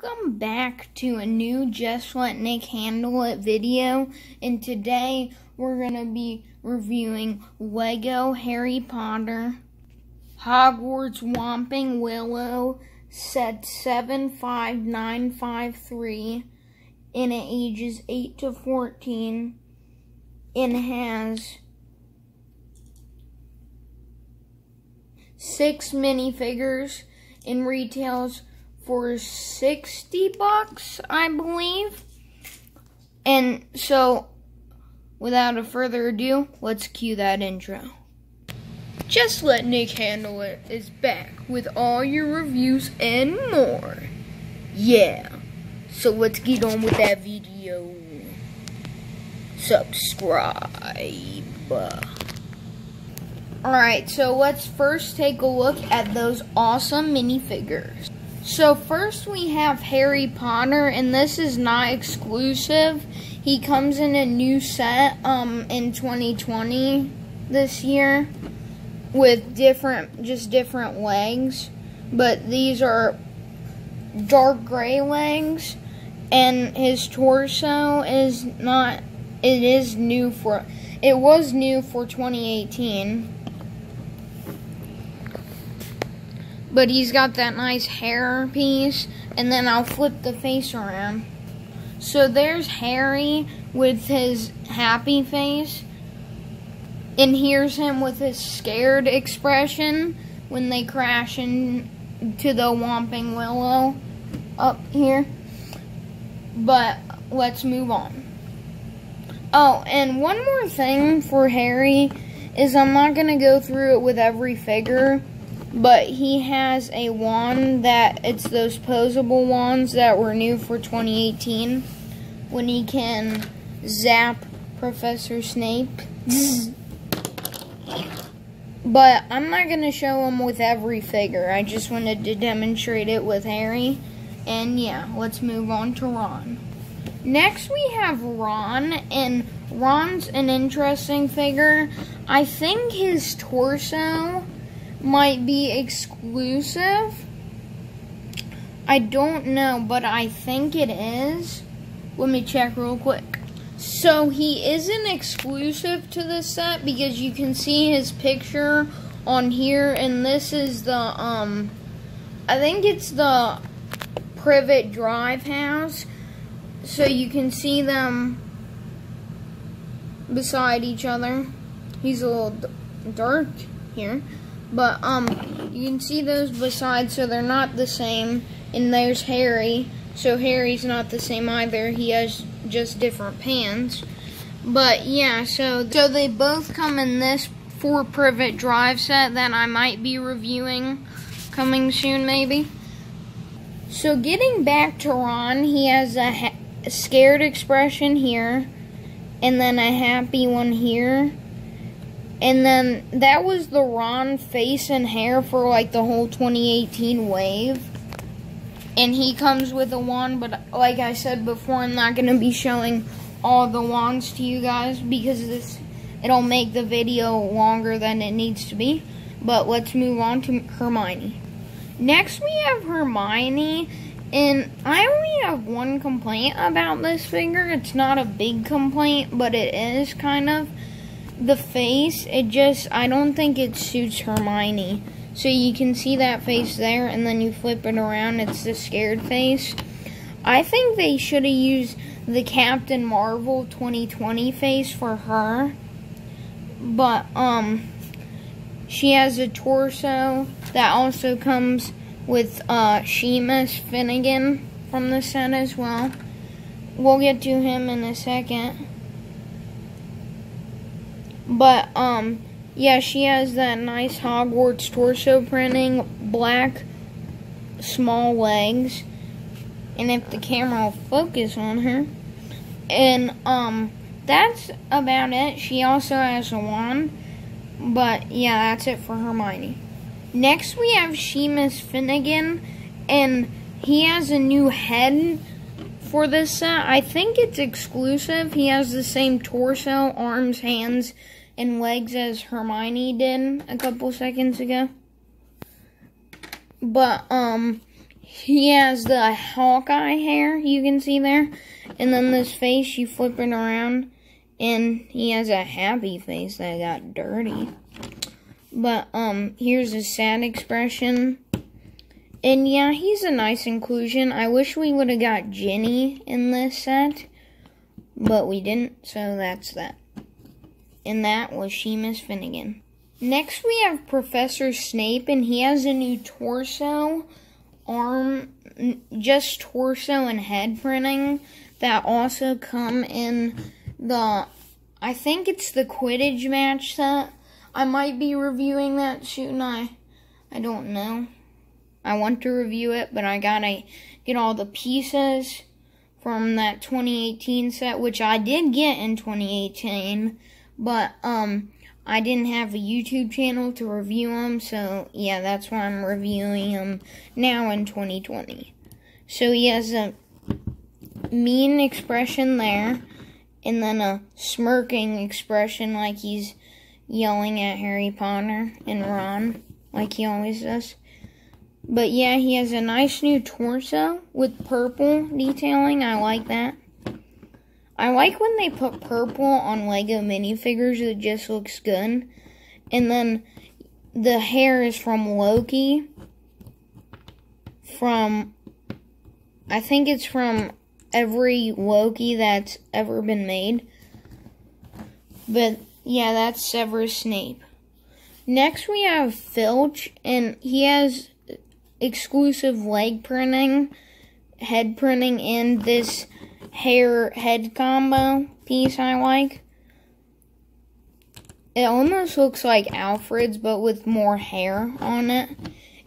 Welcome back to a new Just Let Nick Handle It video, and today we're going to be reviewing Lego Harry Potter Hogwarts Whomping Willow set 75953, and it ages 8 to 14, and has 6 minifigures and retails for $60, I believe. And so, without further ado, let's cue that intro. Just Let Nick Handle It is back with all your reviews and more. Yeah, so let's get on with that video. Subscribe. Alright, so let's first take a look at those awesome minifigures. So first we have Harry Potter, and this is not exclusive. He comes in a new set in 2020 this year with different legs. But these are dark gray legs, and his torso is not, it was new for 2018. But he's got that nice hair piece, and then I'll flip the face around. So there's Harry with his happy face, and here's him with his scared expression when they crash into the Whomping Willow up here. But let's move on. Oh, and one more thing for Harry is I'm not going to go through it with every figure, but he has a wand it's those posable wands that were new for 2018 when he can zap Professor Snape. But I'm not going to show him with every figure. I just wanted to demonstrate it with Harry. And yeah, let's move on to Ron. Next we have Ron, and Ron's an interesting figure. I think his torso might be exclusive. I don't know, but I think it is. Let me check real quick. So he isn't exclusive to this set because you can see his picture on here, and this is the I think it's the Privet Drive house. So you can see them beside each other. He's a little dark here. But, you can see those beside, so they're not the same. And there's Harry. So Harry's not the same either. He has just different pants. But, yeah, so they both come in this 4 Privet Drive set that I might be reviewing coming soon, maybe. So, getting back to Ron, he has a scared expression here. And then a happy one here. And then that was the Ron face and hair for like the whole 2018 wave. And he comes with a wand, but like I said before, I'm not going to be showing all the wands to you guys because it'll make the video longer than it needs to be. But let's move on to Hermione. Next we have Hermione, and I only have one complaint about this figure. It's not a big complaint, but it is kind of. The face, I don't think it suits Hermione. So you can see that face there, and then you flip it around, it's the scared face. I think they should have used the Captain Marvel 2020 face for her. But, she has a torso that also comes with, Seamus Finnegan from the set as well. We'll get to him in a second. But, yeah, she has that nice Hogwarts torso printing, black, small legs, and if the camera will focus on her. And, that's about it. She also has a wand, but, yeah, that's it for Hermione. Next, we have Seamus Finnegan, and he has a new head for this set. I think it's exclusive. He has the same torso, arms, hands, and legs as Hermione did a couple seconds ago. But he has the Hawkeye hair, you can see there. And then this face, you flip it around, and he has a happy face that got dirty. But, here's his sad expression. And yeah, he's a nice inclusion. I wish we would have got Ginny in this set, but we didn't, so that's that. And that was Seamus Finnegan. Next, we have Professor Snape, and he has a new torso, arm, just torso and head printing that also come in the, I think it's the Quidditch match set. I might be reviewing that soon. I don't know. I want to review it, but I gotta get all the pieces from that 2018 set, which I did get in 2018, but, I didn't have a YouTube channel to review them, so yeah, that's why I'm reviewing them now in 2020. So he has a mean expression there, and then a smirking expression like he's yelling at Harry Potter and Ron, like he always does. But yeah, he has a nice new torso with purple detailing. I like that. I like when they put purple on Lego minifigures. It just looks good. And then the hair is from Loki. I think it's from every Loki that's ever been made. But yeah, that's Severus Snape. Next we have Filch, and he has exclusive leg printing, head printing, and this hair-head combo piece I like. It almost looks like Alfred's, but with more hair on it.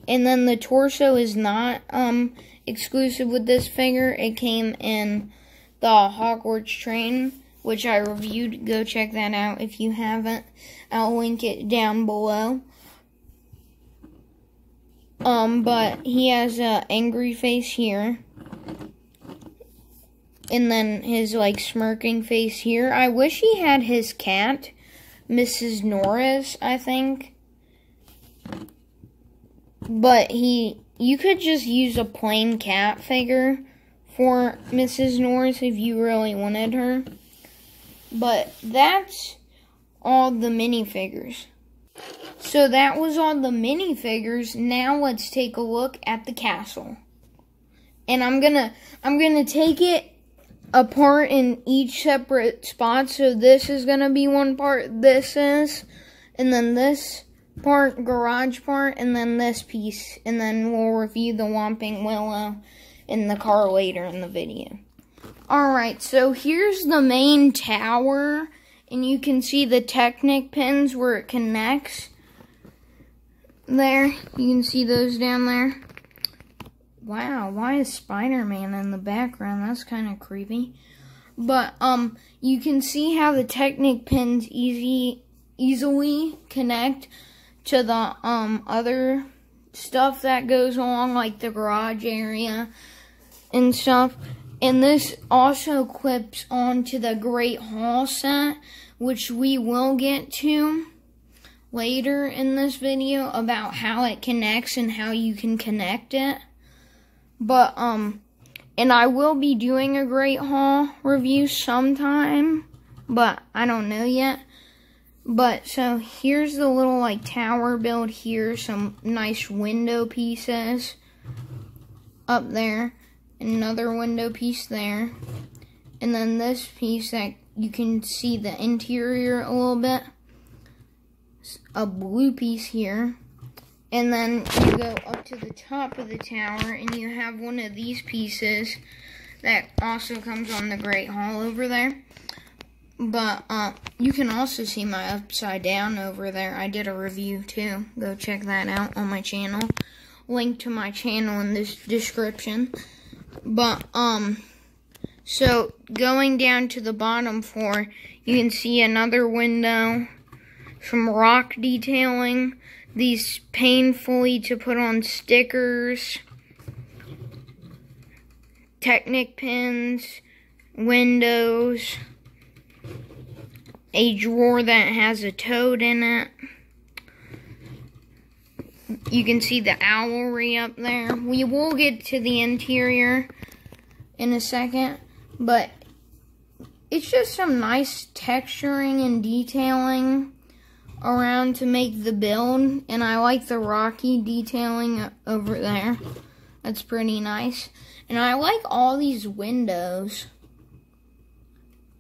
And then the torso is not exclusive with this figure. It came in the Hogwarts train, which I reviewed. Go check that out if you haven't. I'll link it down below. But he has an angry face here. And then his, like, smirking face here. I wish he had his cat, Mrs. Norris, I think. But you could just use a plain cat figure for Mrs. Norris if you really wanted her. But that's all the minifigures. So that was all the minifigures. Now let's take a look at the castle. And I'm gonna take it apart in each separate spot. So this is gonna be one part, this is, and then this part, garage part, and then this piece, and then we'll review the Whomping Willow in the car later in the video. Alright, so here's the main tower, and you can see the Technic pins where it connects. There, you can see those down there. Wow, why is Spider-Man in the background? That's kind of creepy. But, you can see how the Technic pins easily connect to the, other stuff that goes along, like the garage area and stuff. And this also clips onto the Great Hall set, which we will get to later in this video about how it connects and how you can connect it. But, and I will be doing a Great Hall review sometime, but I don't know yet. But, so, here's the little, like, tower build here, some nice window pieces up there, another window piece there, and then this piece that you can see the interior a little bit, a blue piece here. And then you go up to the top of the tower, and you have one of these pieces that also comes on the Great Hall over there. But you can also see my upside down over there. I did a review too. Go check that out on my channel. Link to my channel in this description. But so going down to the bottom floor, you can see another window, some rock detailing. These painfully to put on stickers, Technic pins, windows, a drawer that has a toad in it, You can see the owlry up there. We will get to the interior in a second, but it's just some nice texturing and detailing around to make the build, and I like the rocky detailing over there. That's pretty nice. And I like all these windows,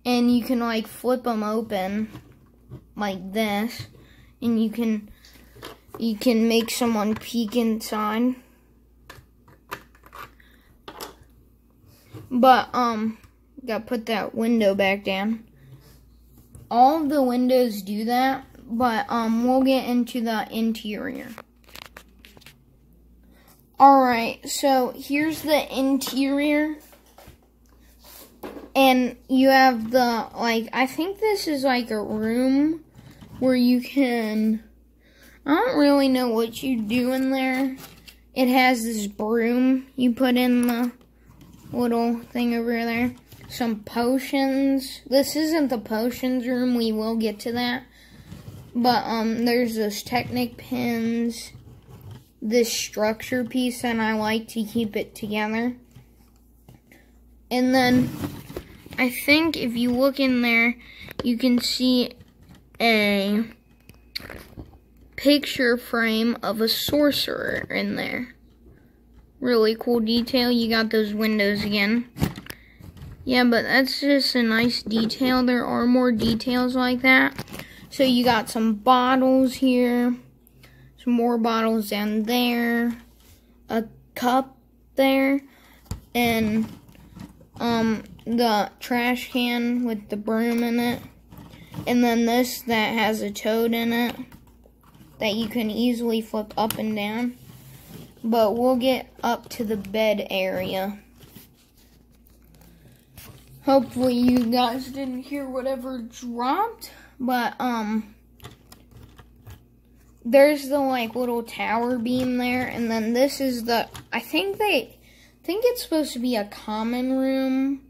and you can like flip them open like this, and you can make someone peek inside. But gotta put that window back down. All of the windows do that, but we'll get into the interior. Alright, so here's the interior. And you have the, like, I think this is like a room where you can, I don't really know what you do in there. It has this broom you put in the little thing over there. Some potions. This isn't the potions room, we will get to that. But there's those Technic pins, this structure piece, and I like to keep it together. And then I think if you look in there, you can see a picture frame of a sorcerer in there. Really cool detail. You got those windows again. Yeah, but that's just a nice detail. There are more details like that. So you got some bottles here, some more bottles down there, a cup there, and the trash can with the broom in it, and then this that has a toad in it that you can easily flip up and down. But we'll get up to the bed area. Hopefully you guys didn't hear whatever dropped, but there's the like little tower beam there, and then this is the, I think it's supposed to be a common room,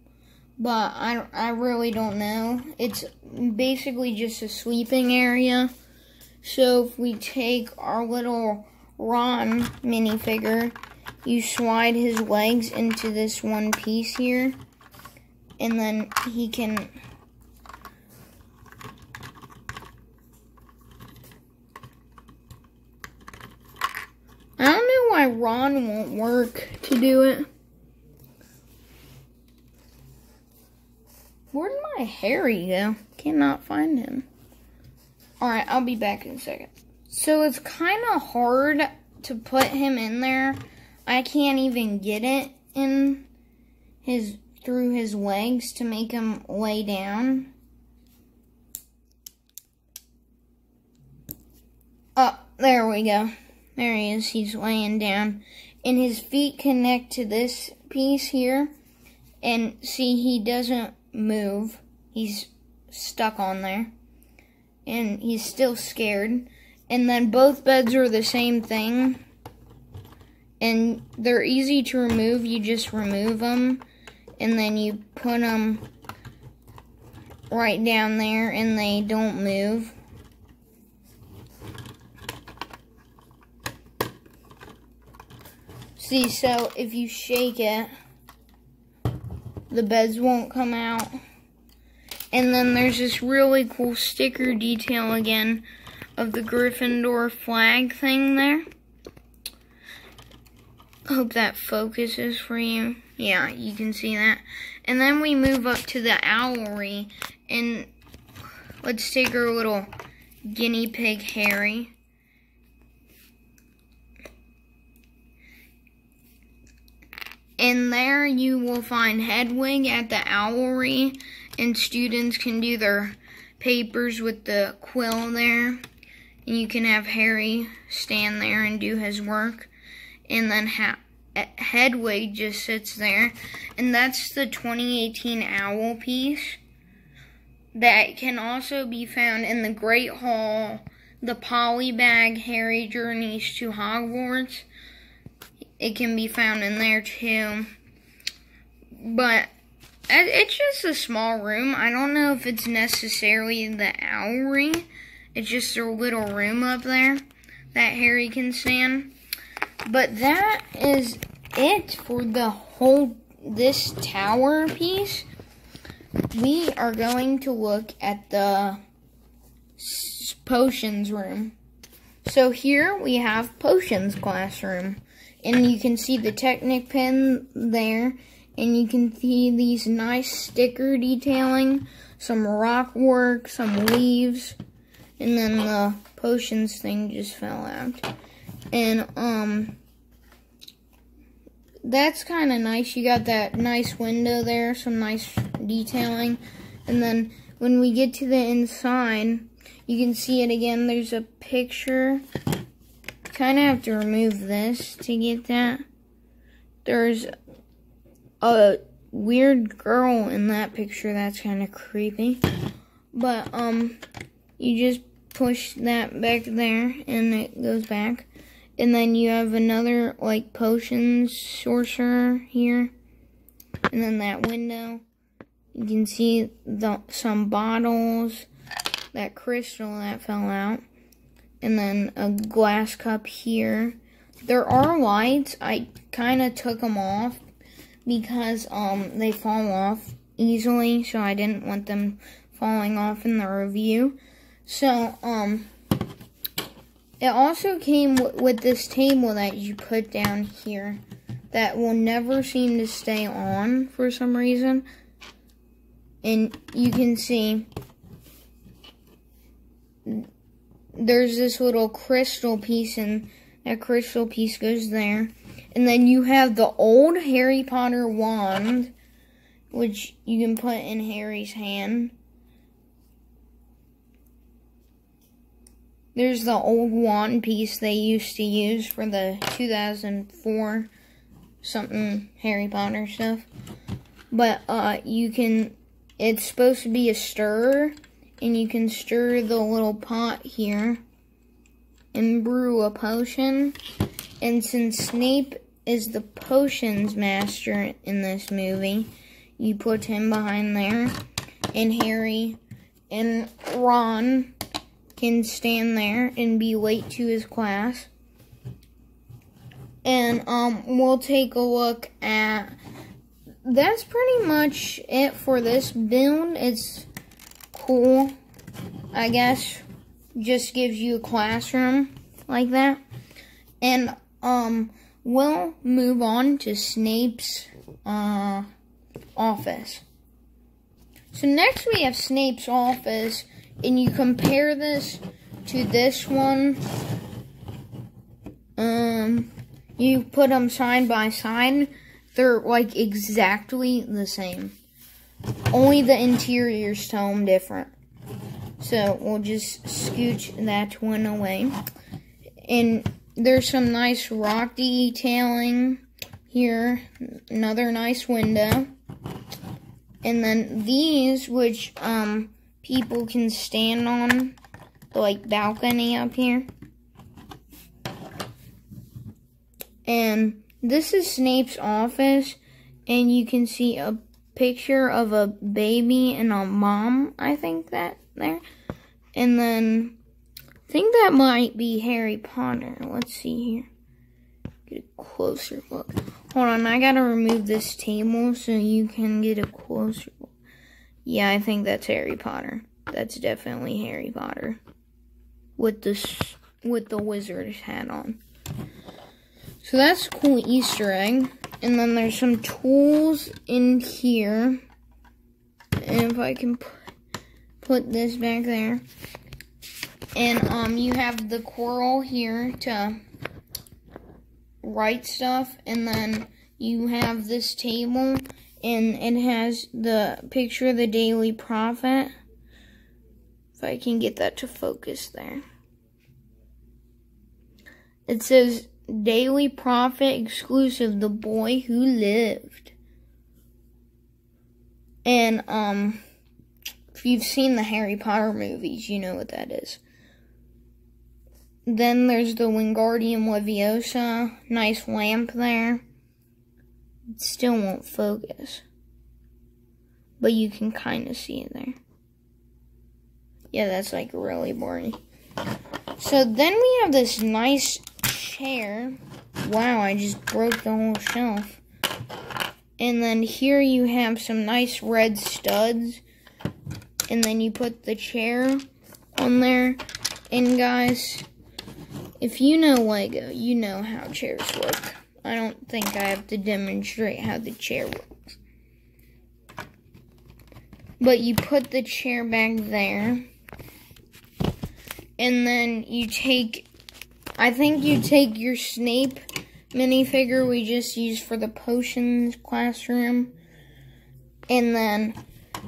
but I really don't know. It's basically just a sleeping area. So if we take our little Ron minifigure, you slide his legs into this one piece here, and then he can I don't know why Ron won't work to do it. Where'd my Harry go? Cannot find him. Alright, I'll be back in a second. So it's kind of hard to put him in there. I can't even get it in through his legs to make him lay down. Oh, there we go. There he is. He's laying down. And his feet connect to this piece here. And see, he doesn't move. He's stuck on there. And he's still scared. And then both beds are the same thing. And they're easy to remove. You just remove them. And then you put them right down there. And they don't move. See, so if you shake it, the beds won't come out. And then there's this really cool sticker detail again of the Gryffindor flag thing there. Hope that focuses for you. Yeah, you can see that. And then we move up to the owlry, and let's take our little guinea pig Harry. And there you will find Hedwig at the owlry, and students can do their papers with the quill there. And you can have Harry stand there and do his work. And then Hedwig just sits there. And that's the 2018 owl piece that can also be found in the Great Hall, the Polybag Harry Journeys to Hogwarts. It can be found in there too. But it's just a small room. I don't know if it's necessarily the owlry. It's just a little room up there. that Harry can stand. But that is it for the whole, this tower piece. We are going to look at the potions room. So here we have potions classroom. And you can see the Technic pen there. And you can see these nice sticker detailing. Some rock work, some leaves. And then the potions thing just fell out. And, that's kind of nice. You got that nice window there, some nice detailing. And then when we get to the inside, you can see it again. There's a picture. Kind of have to remove this to get that. There's a weird girl in that picture. That's kind of creepy. But, you just push that back there and it goes back. And then you have another, like, potions sorcerer here. And then that window. You can see some bottles. That crystal that fell out. And then a glass cup here. There are lights. I kind of took them off because they fall off easily. So I didn't want them falling off in the review. So, it also came with this table that you put down here that will never seem to stay on for some reason. And you can see there's this little crystal piece, and that crystal piece goes there. And then you have the old Harry Potter wand, which you can put in Harry's hand. There's the old wand piece they used to use for the 2004 something Harry Potter stuff. But you can, it's supposed to be a stirrer, and you can stir the little pot here and brew a potion. And since Snape is the potions master in this movie, you put him behind there, and Harry and Ron can stand there and be late to his class. And we'll take a look at, that's pretty much it for this build. It's cool, I guess. Just gives you a classroom like that. And we'll move on to Snape's office. So next we have Snape's office. And you compare this to this one. You put them side by side. They're like exactly the same. Only the interiors tell them different. So we'll just scooch that one away. And there's some nice rock detailing here. Another nice window. And then these, which people can stand on, the like balcony up here. And this is Snape's office, and you can see a picture of a baby and a mom, I think that there. And then I think that might be Harry Potter. Let's see here. Get a closer look. Hold on, I gotta remove this table so you can get a closer look. Yeah, I think that's Harry Potter. That's definitely Harry Potter. With the wizard's hat on. So that's a cool Easter egg. And then there's some tools in here. And if I can put this back there. And you have the Quirrell here to write stuff. And then you have this table. And it has the picture of the Daily Prophet. If I can get that to focus there. It says, Daily Prophet exclusive, The Boy Who Lived. And, if you've seen the Harry Potter movies, you know what that is. Then there's the Wingardium Leviosa. Nice lamp there. It still won't focus. But you can kind of see it there. Yeah, that's like really boring. So then we have this nice chair. Wow, I just broke the whole shelf. And then here you have some nice red studs. And then you put the chair on there. And guys, if you know Lego, you know how chairs work. I don't think I have to demonstrate how the chair works. But you put the chair back there. And then you take, I think you take your Snape minifigure we just used for the potions classroom. And then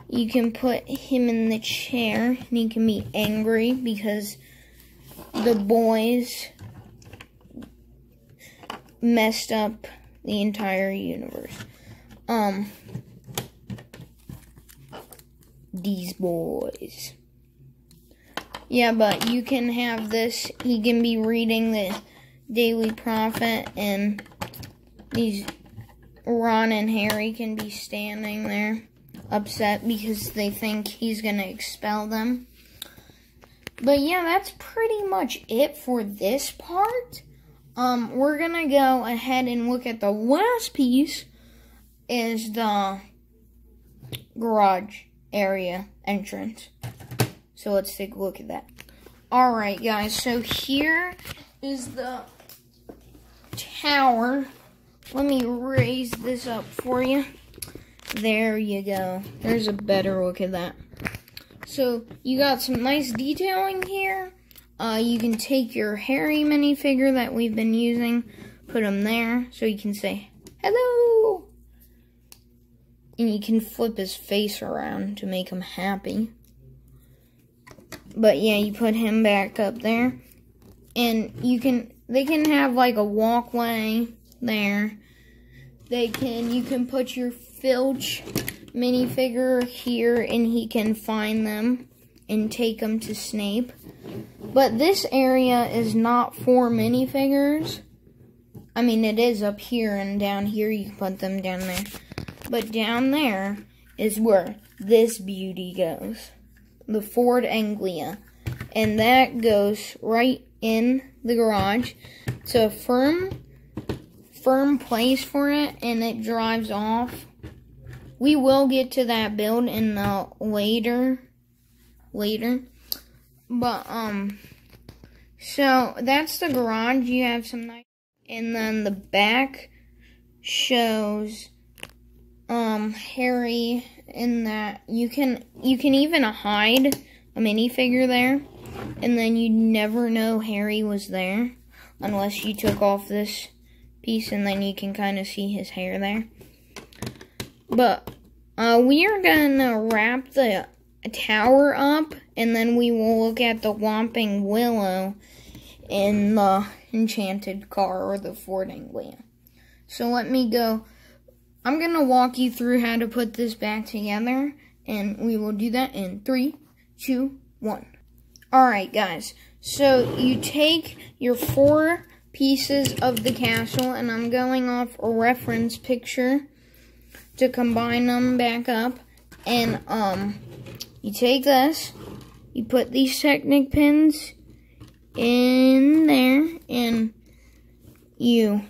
you can put him in the chair. And he can be angry because the boys messed up the entire universe. These boys. Yeah, but you can have this. He can be reading the Daily Prophet, and these Ron and Harry can be standing there upset because they think he's going to expel them. But yeah, that's pretty much it for this part. We're going to go ahead and look at the last piece is the garage area entrance. So let's take a look at that. Alright guys, so here is the tower. Let me raise this up for you. There you go. There's a better look at that. So you got some nice detailing here. You can take your Harry minifigure that we've been using, put him there so you can say hello. And you can flip his face around to make him happy. But yeah, you put him back up there. And they can have like a walkway there. You can put your Filch minifigure here and he can find them and take them to Snape. But this area is not for minifigures. I mean, it is up here and down here you can put them down there. But down there is where this beauty goes. The Ford Anglia. And that goes right in the garage. It's a firm place for it, and it drives off. We will get to that build in the later. But so that's the garage. You have some nice, and then the back shows Harry in that you can even hide a minifigure there, and then you never know Harry was there unless you took off this piece, and then you can kind of see his hair there. But we are gonna wrap the tower up, and then we will look at the Whomping Willow in the Enchanted Car or the Ford Anglia. So let me go. I'm going to walk you through how to put this back together, and we will do that in 3, 2, 1. Alright guys, so you take your 4 pieces of the castle, and I'm going off a reference picture to combine them back up, and you take this, you put these Technic pins in there, and you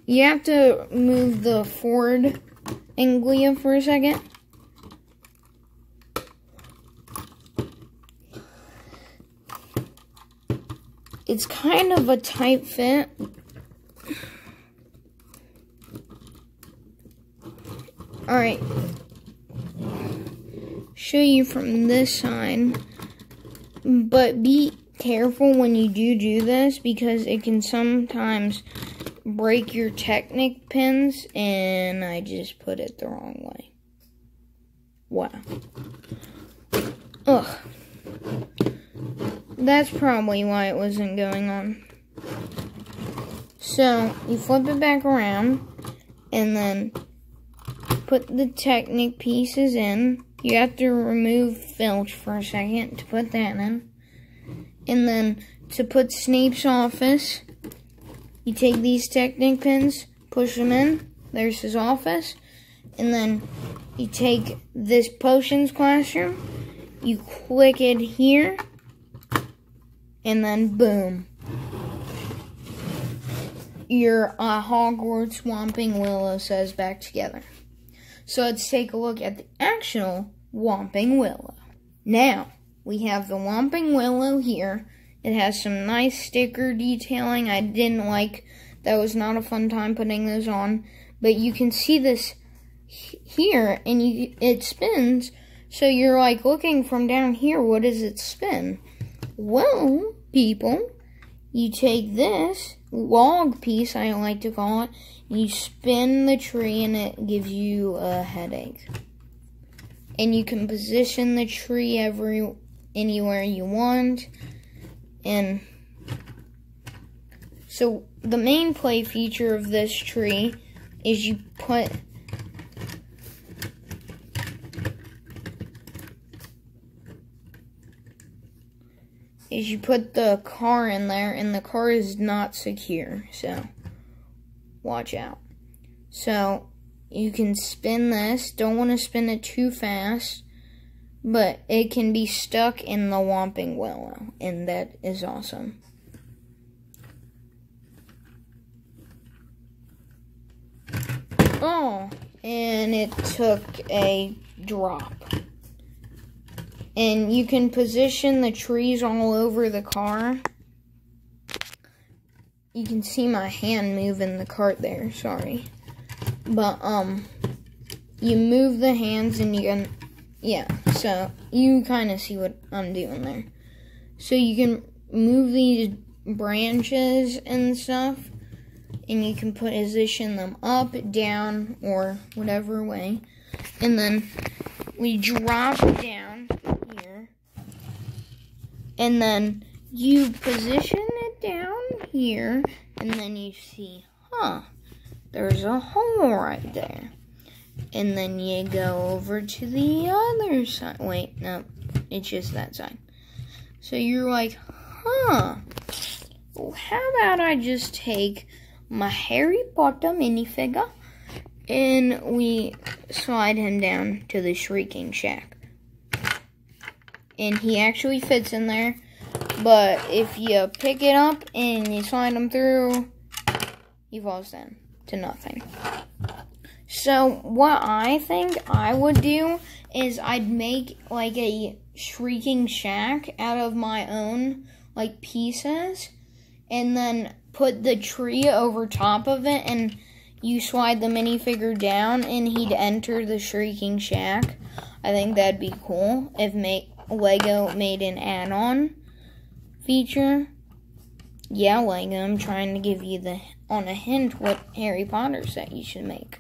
have to move the Ford Anglia for a second. It's kind of a tight fit. Alright. Show you from this side. But be careful when you do this, because it can sometimes break your Technic pins, and I just put it the wrong way. Wow. Ugh. That's probably why it wasn't going on. So, you flip it back around, and then put the Technic pieces in. You have to remove Filch for a second to put that in. And then, to put Snape's office, you take these Technic pins, push them in, there's his office, and then you take this potions classroom, you click it here, and then boom. Your Hogwarts Whomping Willow says back together. So let's take a look at the actual Whomping Willow. Now, we have the Whomping Willow here. It has some nice sticker detailing. I didn't like, that was not a fun time putting those on. But you can see this here, and it spins. So you're like looking from down here, what does it spin? Well, people, you take this log piece, I like to call it, you spin the tree and it gives you a headache. And you can position the tree anywhere you want. And so the main play feature of this tree is you put the car in there, and the car is not secure, so watch out. So you can spin this. Don't want to spin it too fast, but it can be stuck in the Whomping Willow, and that is awesome. Oh, and it took a drop. And you can position the trees all over the car. You can see my hand moving the cart there, sorry. But, you move the hands and you can, yeah, so you kind of see what I'm doing there. So you can move these branches and stuff, and you can position them up, down, or whatever way. And then we drop down here, and then you position it down here, and then you see, there's a hole right there. And then you go over to the other side. Wait, no, it's just that side. So you're like, well, how about I just take my Harry Potter minifigure and we slide him down to the Shrieking Shack. And he actually fits in there, but if you pick it up and you slide him through, he falls down to nothing. So what I think I would do is I'd make like a Shrieking Shack out of my own like pieces, and then put the tree over top of it, and you slide the minifigure down and he'd enter the Shrieking Shack. I think that'd be cool if Lego made an add-on feature. Yeah, Lego, I'm trying to give you on a hint what Harry Potter set you should make.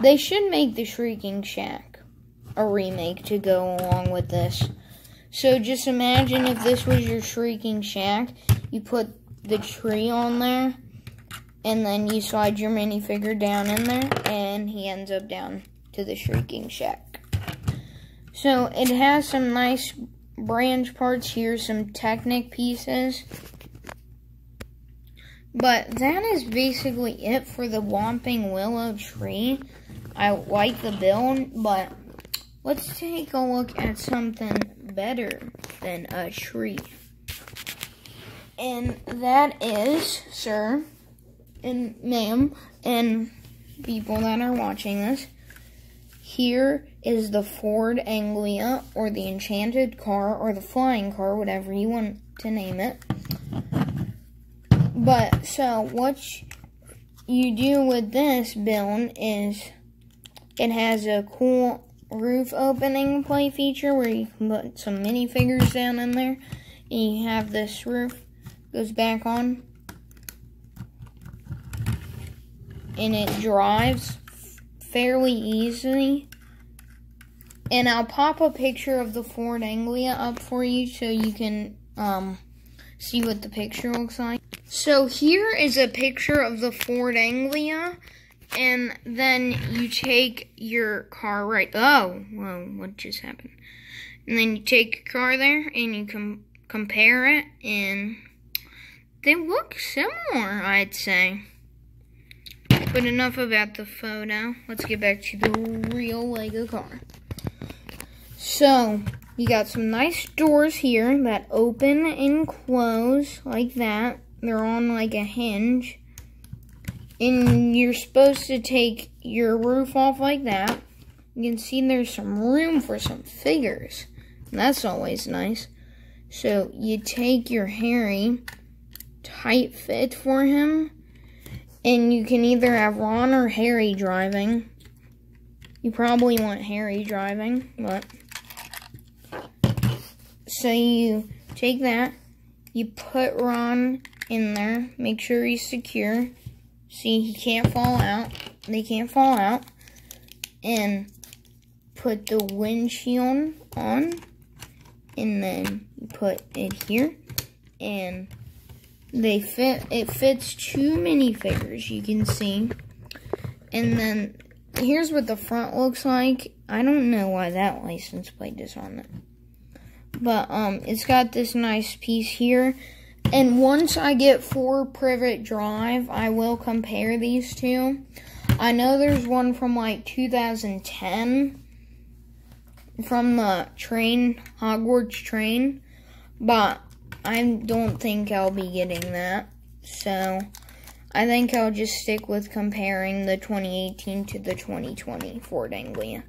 They should make the Shrieking Shack a remake to go along with this. So just imagine if this was your Shrieking Shack, you put the tree on there, and then you slide your minifigure down in there, and he ends up down to the Shrieking Shack. So it has some nice branch parts here, some Technic pieces. But that is basically it for the Whomping Willow tree. I like the build, but let's take a look at something better than a tree. And that is, sir, and ma'am, and people that are watching this, here is the Ford Anglia, or the Enchanted Car, or the Flying Car, whatever you want to name it. But, so, what you do with this build is, it has a cool roof opening play feature where you can put some minifigures down in there, and you have this roof goes back on, and it drives fairly easily. And I'll pop a picture of the Ford Anglia up for you so you can see what the picture looks like. So here is a picture of the Ford Anglia, and then you take your car right, whoa, what just happened? And then you take your car there and you compare it, and they look similar, I'd say. But enough about the photo. Let's get back to the real Lego car. So, You got some nice doors here that open and close like that. They're on like a hinge. And you're supposed to take your roof off like that. You can see there's some room for some figures. That's always nice. So you take your Harry, tight fit for him, and you can either have Ron or Harry driving. You probably want Harry driving, but... So you take that, you put Ron in there, make sure he's secure. See, he can't fall out. They can't fall out. And put the windshield on. And then you put it here. And they fit. It fits 2 minifigures, you can see. And then here's what the front looks like. I don't know why that license plate is on it. But it's got this nice piece here. And once I get 4 Privet Drive, I will compare these two. I know there's one from like 2010 from the train, Hogwarts train, but I don't think I'll be getting that. So I think I'll just stick with comparing the 2018 to the 2020 Ford Anglia.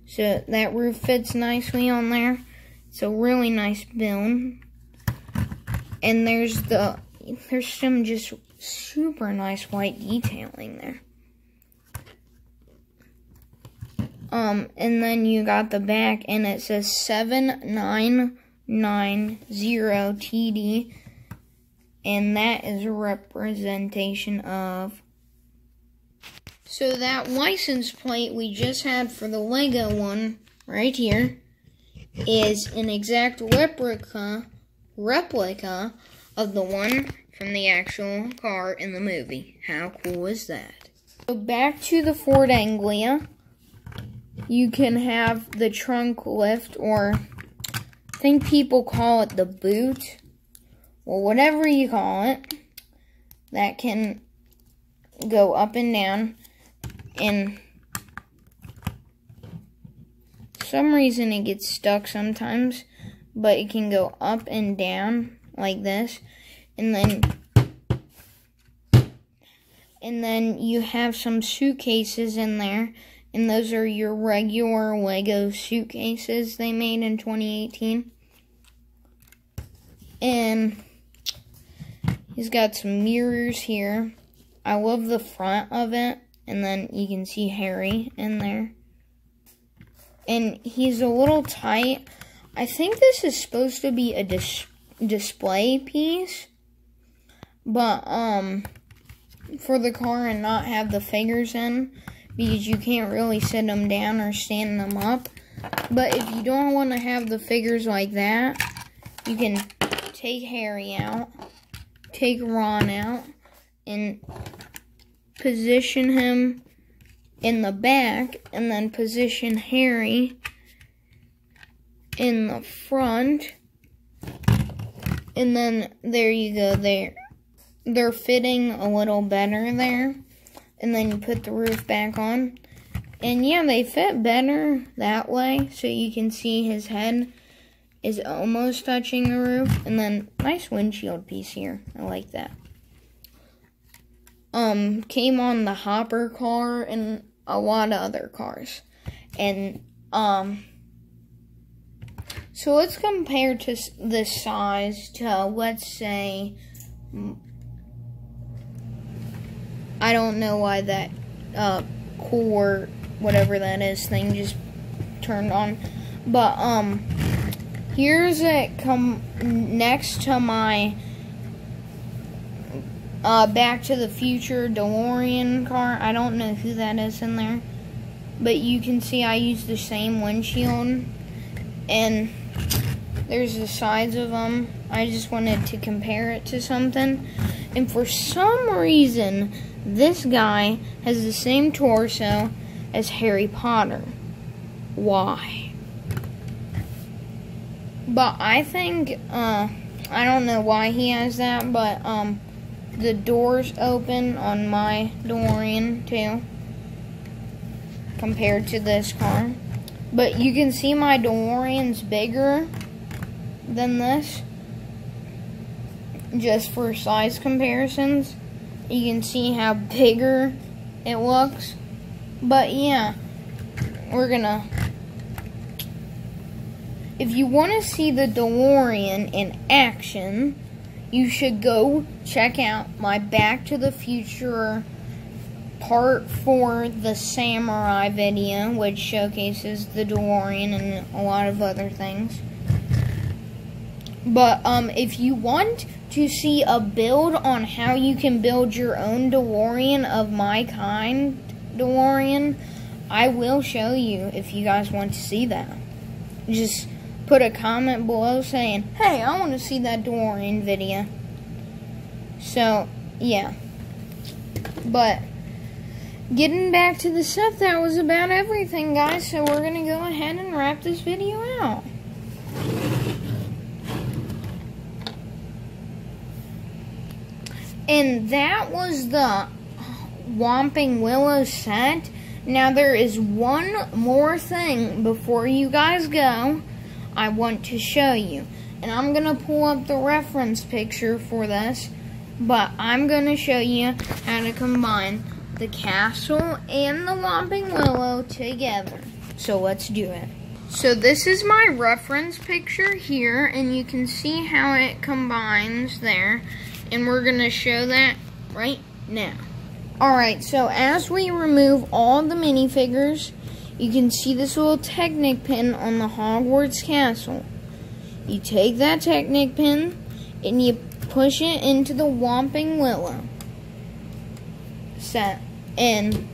So that roof fits nicely on there. It's a really nice build. And there's some just super nice white detailing there. And then you got the back, and it says 7990 TD, and that is a representation of. So that license plate we just had for the Lego one right here is an exact replica of the one from the actual car in the movie. How cool is that? So back to the Ford Anglia. You can have the trunk lift, or I think people call it the boot, or whatever you call it, that can go up and down. And for some reason it gets stuck sometimes, but it can go up and down like this. And then you have some suitcases in there, and those are your regular Lego suitcases they made in 2018. And he's got some mirrors here. I love the front of it, and then you can see Harry in there. And he's a little tight. I think this is supposed to be a display piece, but for the car and not have the figures in, because you can't really sit them down or stand them up. But if you don't want to have the figures like that, you can take Harry out, take Ron out, and position him in the back, and then position Harry in the front. And then there you go. They're fitting a little better there. And then you put the roof back on. And yeah, they fit better that way. So you can see his head is almost touching the roof. And then nice windshield piece here. I like that. Came on the Hopper car and a lot of other cars. And so let's compare to the size to, let's say, I don't know why that core, whatever that is, thing just turned on. But here's it come next to my Back to the Future DeLorean car. I don't know who that is in there, but you can see I use the same windshield, and there's the sides of them. I just wanted to compare it to something, and for some reason this guy has the same torso as Harry Potter. Why? But I think I don't know why he has that, but the doors open on my DeLorean too, compared to this car. But you can see my DeLorean's bigger than this. Just for size comparisons. You can see how bigger it looks. But yeah, we're gonna... If you want to see the DeLorean in action, you should go check out my Back to the Future Part 4 The Samurai video, which showcases the DeLorean and a lot of other things. But if you want to see a build on how you can build your own DeLorean of my kind DeLorean, I will show you if you guys want to see that. Just put a comment below saying, hey, I want to see that DeLorean video. So, yeah. But, getting back to the stuff, that was about everything, guys. So, we're going to go ahead and wrap this video out. And that was the Whomping Willow set. Now, there is one more thing before you guys go I want to show you. And I'm going to pull up the reference picture for this. But I'm going to show you how to combine the castle and the Whomping Willow together. So let's do it. So this is my reference picture here. And you can see how it combines there. And we're going to show that right now. Alright, so as we remove all the minifigures, you can see this little Technic pin on the Hogwarts castle. You take that Technic pin and you push it into the Whomping Willow set. And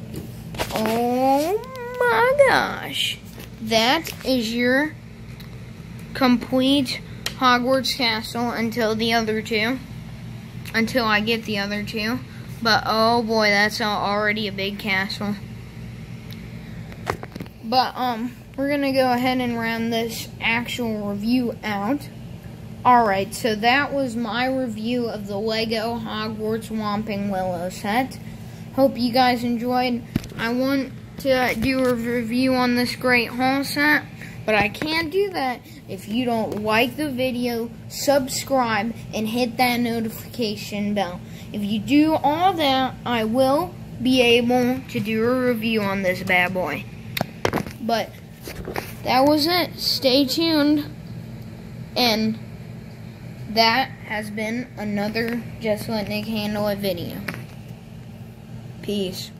oh my gosh, that is your complete Hogwarts castle until I get the other two. But oh boy, that's already a big castle. But we're gonna go ahead and round this actual review out. Alright, so that was my review of the LEGO Hogwarts Whomping Willow set. Hope you guys enjoyed. I want to do a review on this great haul set, but I can't do that if you don't like the video, subscribe, and hit that notification bell. If you do all that, I will be able to do a review on this bad boy. But that was it. Stay tuned. And that has been another Just Let Nick Handle It video. Peace.